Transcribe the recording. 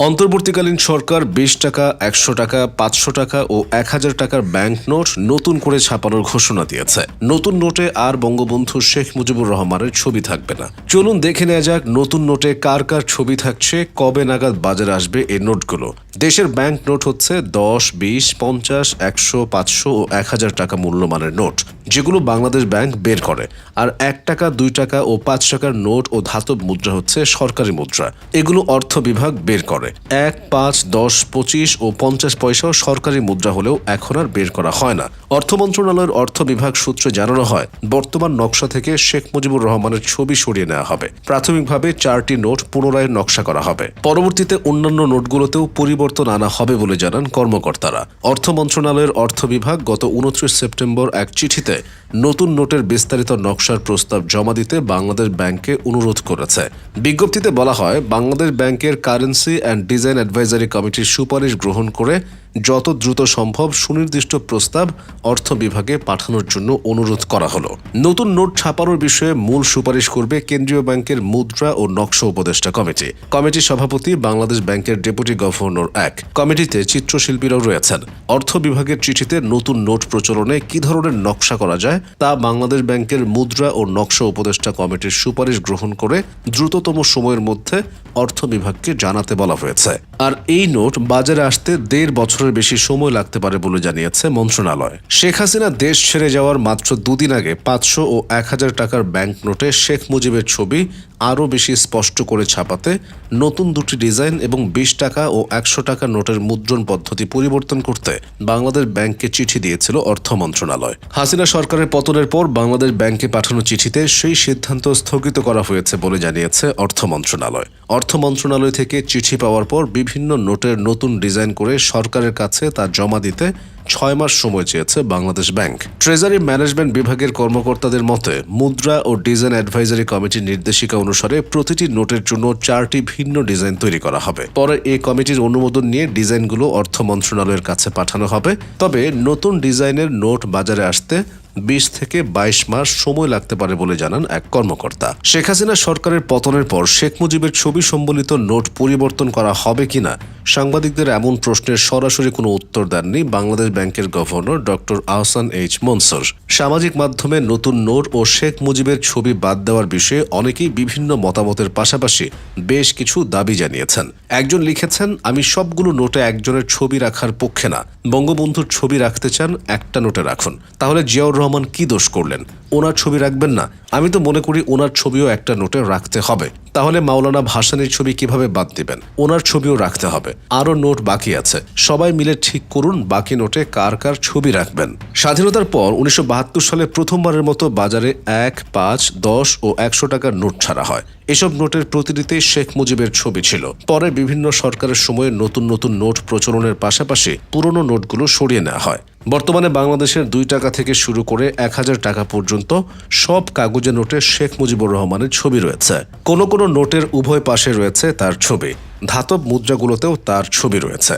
অন্তর্বর্তীকালীন সরকার ২০ টাকা, ১০০ টাকা, ৫০০ টাকা ও ১,০০০ টাকার ব্যাংক নোট নতুন করে ছাপানোর ঘোষণা দিয়েছে। নতুন নোটে আর বঙ্গবন্ধু শেখ মুজিবুর রহমানের ছবি থাকবে না। চলুন দেখে নেওয়া যাক নতুন নোটে কার কার ছবি থাকছে, কবে নাগাদ বাজারে আসবে এই নোটগুলো। দেশের ব্যাংক নোট হচ্ছে ১০, ২০, ৫০, ১০০, ৫০০ ও ১,০০০ টাকা মূল্যমানের নোট, যেগুলো বাংলাদেশ ব্যাংক বের করে। আর ১ টাকা, ২ টাকা ও ৫ টাকার নোট ও ধাতব মুদ্রা হচ্ছে সরকারি মুদ্রা। এগুলো অর্থ বিভাগ বের করে। ১, ৫, ১০, ২৫ ও ৫০ পয়সাও সরকারি মুদ্রা হলেও এখন আর বের করা হয় না। অর্থ মন্ত্রণালয়ের অর্থ বিভাগ সূত্রে জানানো হয়, বর্তমান নকশা থেকে শেখ মুজিবুর রহমানের ছবি সরিয়ে নেওয়া হবে। প্রাথমিকভাবে ৪টি নোট পুনরায় নকশা করা হবে। পরবর্তীতে অন্যান্য নোটগুলোতেও পরিবর্তন আনা হবে বলে জানান কর্মকর্তারা। অর্থ মন্ত্রণালয়ের অর্থ বিভাগ গত ২৯ সেপ্টেম্বর এক চিঠিতে নতুন নোটের বিস্তারিত নকশার প্রস্তাব জমা দিতে বাংলাদেশ ব্যাংককে অনুরোধ করেছে। বিজ্ঞপ্তিতে বলা হয়, বাংলাদেশ ব্যাংকের কারেন্সি অ্যান্ড ডিজাইন অ্যাডভাইজারি কমিটির সুপারিশ গ্রহণ করে যত দ্রুত সম্ভব সুনির্দিষ্ট প্রস্তাব অর্থ বিভাগে পাঠানোর জন্য অনুরোধ করা হলো। নতুন নোট ছাপানোর বিষয়ে মূল সুপারিশ করবে কেন্দ্রীয় ব্যাংকের মুদ্রা ও নকশা উপদেষ্টা কমিটি। কমিটির সভাপতি বাংলাদেশ ব্যাংকের ডেপুটি গভর্নর এক। কমিটিতে চিত্রশিল্পীরাও রয়েছেন। অর্থ বিভাগের চিঠিতে নতুন নোট প্রচলনে কি ধরনের নকশা করা যায় তা বাংলাদেশ ব্যাংকের মুদ্রা ও নকশা উপদেষ্টা কমিটির সুপারিশ গ্রহণ করে দ্রুততম সময়ের মধ্যে অর্থ বিভাগকে জানাতে বলা হয়েছে। আর এই নোট বাজারে আসতে ১.৫ বছরের বেশি সময় লাগতে পারে বলে জানিয়েছে মন্ত্রণালয়। শেখ হাসিনা দেশ ছেড়ে যাওয়ার মাত্র দুদিন আগে ৫০০ ও ১,০০০ টাকার ব্যাংক নোটে শেখ মুজিবের ছবি আরও বেশি স্পষ্ট করে ছাপাতে নতুন দুটি ডিজাইন এবং ২০ টাকা ও ১০০ টাকার নোটের মুদ্রণ পদ্ধতি পরিবর্তন করতে বাংলাদেশ ব্যাংককে চিঠি দিয়েছিল অর্থ মন্ত্রণালয়। হাসিনা সরকারের পতনের পর বাংলাদেশ ব্যাংকে পাঠানো চিঠিতে সেই সিদ্ধান্ত স্থগিত করা হয়েছে বলে জানিয়েছে অর্থ মন্ত্রণালয়। অর্থ মন্ত্রণালয় থেকে চিঠি পাওয়ার পর বিভিন্ন নোটের নতুন ডিজাইন করে সরকারের কাছে তা জমা দিতে ৬ মাস সময় চেয়েছে বাংলাদেশ ব্যাংক। ট্রেজারি ম্যানেজমেন্ট বিভাগের কর্মকর্তাদের মতে, মুদ্রা ও ডিজাইন অ্যাডভাইজারি কমিটির নির্দেশিকা অনুসারে প্রতিটি নোটের জন্য ৪টি ভিন্ন ডিজাইন তৈরি করা হবে। পরে এই কমিটির অনুমোদন নিয়ে ডিজাইনগুলো অর্থ মন্ত্রণালয়ের কাছে পাঠানো হবে। তবে নতুন ডিজাইনের নোট বাজারে আসতে ২০ থেকে ২২ মাস সময় লাগতে পারে বলে জানান এক কর্মকর্তা। শেখ হাসিনা সরকারের পতনের পর শেখ মুজিবের ছবি সম্বলিত নোট পরিবর্তন করা হবে কিনা সাংবাদিকদের এমন প্রশ্নের সরাসরি কোনো উত্তর দেননি বাংলাদেশ ব্যাংকের governor doctor Ahsan H Mansur. সামাজিক মাধ্যমে নতুন নোট ও শেখ মুজিবের ছবি বাদ দেওয়ার বিষয়ে অনেকেই বিভিন্ন মতামতের পাশাপাশি বেশ কিছু দাবি জানিয়েছেন। একজন লিখেছেন, আমি সবগুলো নোটে একজনের ছবি রাখার পক্ষে না। বঙ্গবন্ধুর ছবি রাখতে চান, একটা নোটে রাখুন। তাহলে জিয়াউর রহমান কি দোষ করলেন? ওনার ছবি রাখবেন না? আমি তো মনে করি ওনার ছবিও একটা নোটে রাখতে হবে। তাহলে মাওলানা ভাসানীর ছবি কিভাবে বাদ দিবেন? ওনার ছবিও রাখতে হবে। আরও নোট বাকি আছে, সবাই মিলে ঠিক করুন বাকি নোটে কার কার ছবি রাখবেন। স্বাধীনতার পর ১৯৭২ সালে প্রথমবারের মতো বাজারে ১, ৫, ১০ ও ১০০ টাকার নোট ছাড়া হয়। এসব নোটের প্রতিটিতে শেখ মুজিবের ছবি ছিল। পরে বিভিন্ন সরকারের সময়ে নতুন নতুন নোট প্রচলনের পাশাপাশি পুরনো নোটগুলো সরিয়ে নেওয়া হয়। বর্তমানে বাংলাদেশের ২ টাকা থেকে শুরু করে ১,০০০ টাকা পর্যন্ত সব কাগজে নোটে শেখ মুজিবুর রহমানের ছবি রয়েছে। কোনো কোনো নোটের উভয় পাশে রয়েছে তার ছবি। ধাতব মুদ্রাগুলোতেও তার ছবি রয়েছে।